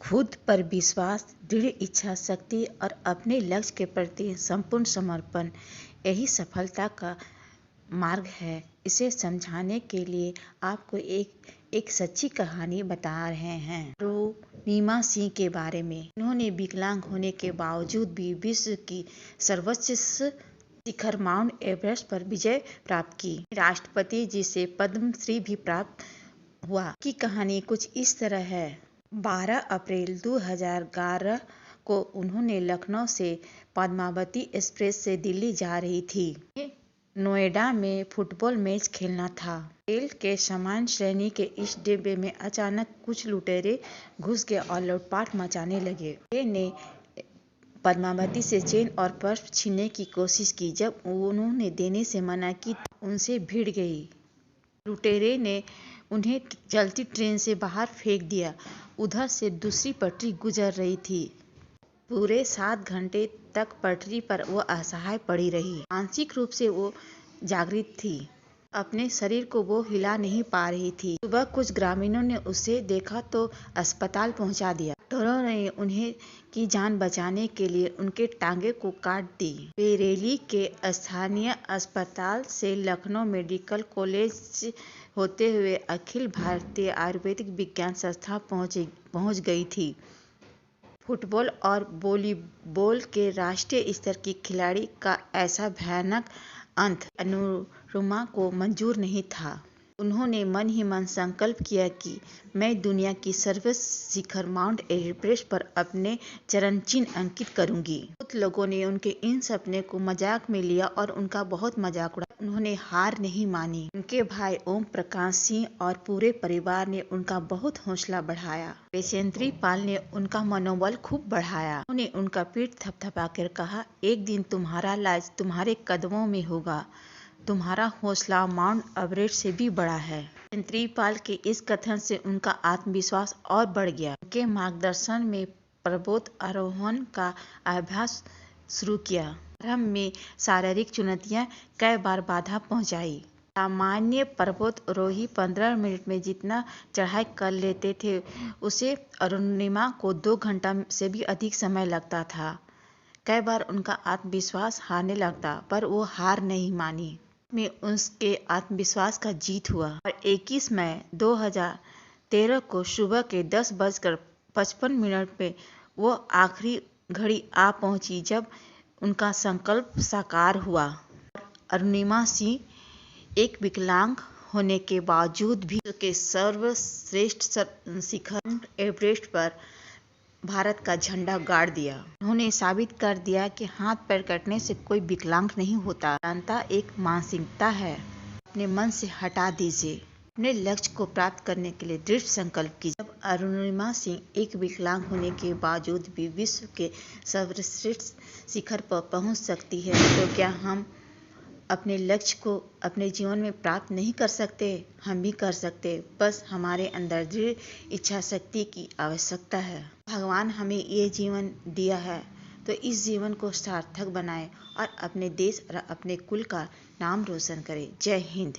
खुद पर विश्वास, दृढ़ इच्छा शक्ति और अपने लक्ष्य के प्रति संपूर्ण समर्पण यही सफलता का मार्ग है। इसे समझाने के लिए आपको एक सच्ची कहानी बता रहे हैं अरुणिमा सिंह के बारे में। उन्होंने विकलांग होने के बावजूद भी विश्व की सर्वोच्च शिखर माउंट एवरेस्ट पर विजय प्राप्त की। राष्ट्रपति जी से पद्मश्री भी प्राप्त हुआ। की कहानी कुछ इस तरह है। 12 अप्रैल 2011 को उन्होंने लखनऊ से पद्मावती एक्सप्रेस से दिल्ली जा रही थी। नोएडा में फुटबॉल मैच खेलना था। रेल के सामान्य श्रेणी के इस डिब्बे में अचानक कुछ लुटेरे घुस गए और लूटपाट मचाने लगे। वे ने पद्मावती से चेन और पर्स छीनने की कोशिश की। जब उन्होंने देने से मना की तो उनसे भिड़ गई। लुटेरे ने उन्हें चलती ट्रेन से बाहर फेंक दिया। उधर से दूसरी पटरी गुजर रही थी। पूरे 7 घंटे तक पटरी पर वो असहाय पड़ी रही। मानसिक रूप से वो जागृत थी। अपने शरीर को वो हिला नहीं पा रही थी। सुबह कुछ ग्रामीणों ने उसे देखा तो अस्पताल पहुंचा दिया। डॉक्टरों ने उन्हें की जान बचाने के लिए उनके टांगे को काट दी। बरेली के स्थानीय अस्पताल से लखनऊ मेडिकल कॉलेज होते हुए अखिल भारतीय आयुर्वेदिक विज्ञान संस्थान पहुंच गई थी। फुटबॉल और वॉलीबॉल के राष्ट्रीय स्तर की खिलाड़ी का ऐसा भयानक अंत अरुणिमा को मंजूर नहीं था। उन्होंने मन ही मन संकल्प किया कि मैं दुनिया की सर्वोच्च शिखर माउंट एवरेस्ट पर अपने चरण चिन्ह अंकित करूंगी। बहुत लोगों ने उनके इन सपने को मजाक में लिया और उनका बहुत मजाक उड़ाया। उन्होंने हार नहीं मानी। उनके भाई ओम प्रकाश सिंह और पूरे परिवार ने उनका बहुत हौसला बढ़ाया। बैजेंद्री पाल ने उनका मनोबल खूब बढ़ाया। उन्होंने उनका पीठ थपथपाकर कहा, एक दिन तुम्हारा लाज तुम्हारे कदमों में होगा। तुम्हारा हौसला माउंट एवरेस्ट से भी बड़ा है। बैजेंद्री पाल के इस कथन से उनका आत्मविश्वास और बढ़ गया। उनके मार्गदर्शन में पर्वत आरोहण का अभ्यास शुरू किया। आरंभ में शारीरिक चुनौतियां कई बार बाधा पहुंचाई। सामान्य पर्वतारोही 15 मिनट में जितना चढ़ाई कर लेते थे उसे अरुणिमा को 2 घंटा से भी अधिक समय लगता था। कई बार उनका आत्मविश्वास हारने लगता पर वो हार नहीं मानी। में उसके आत्मविश्वास का जीत हुआ और 21 मई 2013 को सुबह के 10:55 पे वो आखिरी घड़ी आ पहुंची जब उनका संकल्प साकार हुआ। अरुणिमा सिंह एक विकलांग होने के बावजूद भी विश्व के सर्वश्रेष्ठ शिखर एवरेस्ट पर भारत का झंडा गाड़ दिया। उन्होंने साबित कर दिया कि हाथ पैर कटने से कोई विकलांग नहीं होता। विकलांगता एक मानसिकता है। अपने मन से हटा दीजिए। अपने लक्ष्य को प्राप्त करने के लिए दृढ़ संकल्प कीजिए। जब अरुणिमा सिंह एक विकलांग होने के बावजूद भी विश्व के सर्वश्रेष्ठ शिखर पर पहुंच सकती है तो क्या हम अपने लक्ष्य को अपने जीवन में प्राप्त नहीं कर सकते? हम भी कर सकते, बस हमारे अंदर दृढ़ इच्छा शक्ति की आवश्यकता है। भगवान हमें ये जीवन दिया है तो इस जीवन को सार्थक बनाएं और अपने देश और अपने कुल का नाम रोशन करें। जय हिंद।